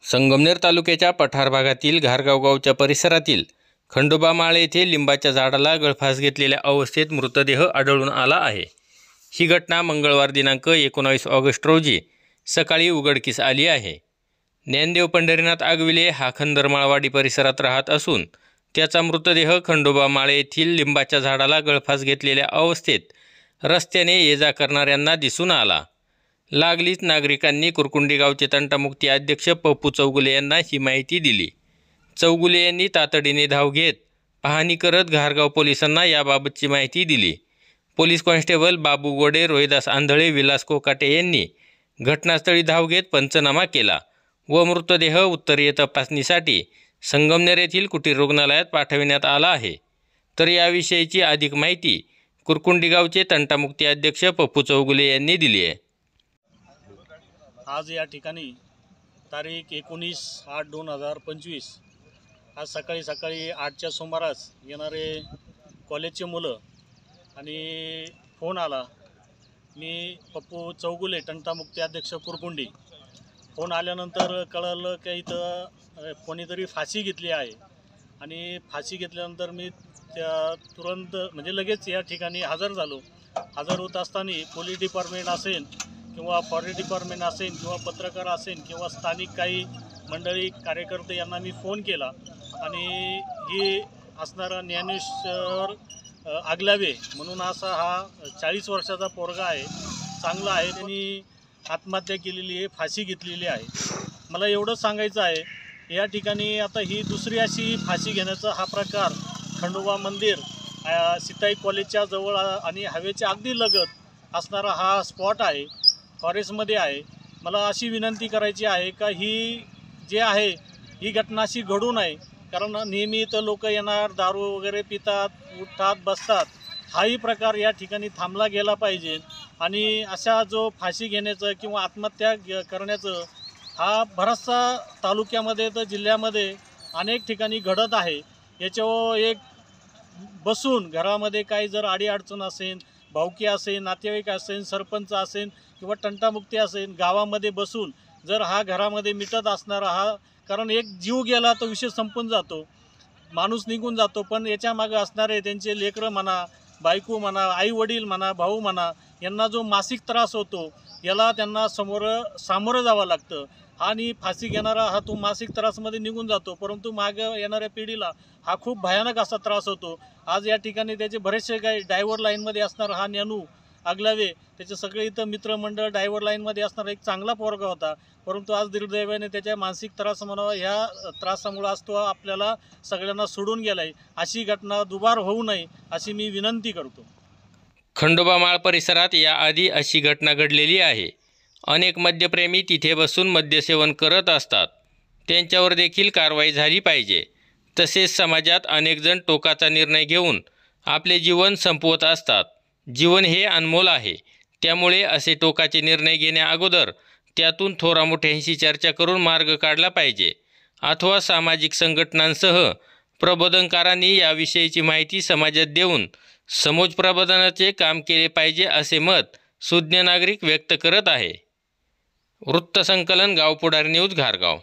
संगमनेर तालुक्याच्या पठार भागातील घारगाव गावच्या परिसरातील खंडोबा माळ येथे लिंबाच्या झाडाला गळफास घेतलेल्या अवस्थेत मृतदेह आढळून आला आहे। ही घटना मंगळवार दिनांक 19 ऑगस्ट रोजी सकाळी उघडकीस आली आहे। ज्ञानदेव पंढरीनाथ आगविले हा खंदरमाळवाडी परिसरात राहत असून त्याचा मृतदेह खंडोबा माळ येथील लिंबाच्या झाडाला गळफास घेतलेल्या अवस्थेत रस्त्याने ये-जा करणाऱ्यांना दिसून आला। लागलीच नागरिकांनी कुरकुंडी गावचे तंटामुक्ती अध्यक्ष पप्पू चौगुले यांना ही माहिती दिली। चौगुले यांनी तातडीने धाव घेत पाहणी करत घारगाव पोलिसांना याबाबतची माहिती दिली। पोलीस कॉन्स्टेबल बाबू गोडे, रोहिदास आंधळे, विलास कोकाटे यांनी घटनास्थळी धाव घेत पंचनामा केला व मृतदेह उत्तरीय तपासणीसाठी संगमनेर येथील कुटीर रुग्णालयात पाठविण्यात आला आहे। तर याविषयीची अधिक माहिती कुरकुंडी गावचे तंटामुक्ती अध्यक्ष पप्पू चौगुले यांनी दिली आहे। आज या ठिकाणी तारीख 19/8/2025 आज सकाळी 8च्या सुमारास येणारे कॉलेजचे मुलं आणि फोन आला। मी पप्पू चौगुले तंटामुक्ती अध्यक्ष कुरकुंडी। फोन आल्यानंतर कळलं की इथं कोणीतरी फाशी घेतली आहे आणि फाशी घेतल्यानंतर मी त्या तुरंत म्हणजे लगेच या ठिकाणी हजर झालो। हजर होत असताना पोलीस डिपार्टमेंट असेल किंवा फॉरेस्ट डिपार्टमेंट असेल किंवा पत्रकार असेल किंवा स्थानिक काही मंडळी कार्यकर्ते यांना मी फोन केला आणि ही असणारा ज्ञानेश्वर आगलावे म्हणून असा हा 40 वर्षाचा पोरगा आहे, चांगला आहे, त्यांनी आत्महत्या केलेली आहे, फाशी घेतलेली आहे। मला एवढं सांगायचं आहे या ठिकाणी आता ही दुसरी अशी फाशी घेण्याचा हा प्रकार खंडोबा मंदिर सीताई कॉलेजच्या जवळ आणि हवेच्या अगदी लगत असणारा हा स्पॉट आहे, फॉरेस्टमध्ये आहे। मला अशी विनंती करायची आहे का ही जे आहे ही घटना अशी घडू नये, कारण नेहमी इथं लोक येणार, दारू वगैरे पितात, उठतात, बसतात। हाही प्रकार या ठिकाणी थांबला गेला पाहिजे आणि अशा जो फाशी घेण्याचं किंवा आत्महत्या करण्याचं हा बराचसा तालुक्यामध्ये तर जिल्ह्यामध्ये अनेक ठिकाणी घडत आहे। याच्यावर एक बसून घरामध्ये काही जर अडीअडचण असेल, भावकी असेल, नातेवाईक असेल, सरपंच असेल किंवा तंटामुक्ती असेल, गावामध्ये बसून जर हा घरामध्ये मिटत असणारा हा, कारण एक जीव गेला तर विषय संपून जातो, माणूस निघून जातो, पण याच्या मागे असणारे त्यांचे लेकरं म्हणा, बायको म्हणा, आई वडील म्हणा, भाऊ म्हणा, यांना जो मानसिक त्रास होतो याला त्यांना सामोरं जावं लागतं आणि फाशी घेणारा हा तो मानसिक त्रासमध्ये निघून जातो, परंतु मागे येणाऱ्या पिढीला हा खूप भयानक असा त्रास होतो। आज या ठिकाणी त्याचे बरेचसे काही ड्रायव्हर लाईनमध्ये असणारा हा ज्ञानू आगलावे, त्याचे सगळे इथं मित्रमंडळ ड्रायव्हर लाईनमध्ये असणारा एक चांगला पोरगा होता, परंतु आज दुर्दैवाने त्याच्या मानसिक त्रास म्हणावा ह्या त्रासामुळे आज तो आपल्याला सगळ्यांना सोडून गेलाय। अशी घटना दुबार होऊ नये अशी मी विनंती करतो। खंडोबा माळ परिसरात याआधी अशी घटना घडलेली आहे। अनेक मद्यप्रेमी तिथे बसून मद्यसेवन करत असतात, त्यांच्यावर देखील कारवाई झाली पाहिजे। तसेच समाजात अनेक जण टोकाचा निर्णय घेऊन आपले जीवन संपवत असतात। जीवन हे अनमोल आहे, त्यामुळे असे टोकाचे निर्णय घेण्या अगोदर त्यातून थोरामोठ्यांशी चर्चा करून मार्ग काढला पाहिजे अथवा सामाजिक संघटनांसह प्रबोधनकारांनी याविषयीची माहिती समाजात देऊन समाज प्रबोधनाचे काम केले पाहिजे असे मत सुज्ञ नागरिक व्यक्त करत आहे। वृत्तसंकलन गाव पुढारी न्यूज घारगाव।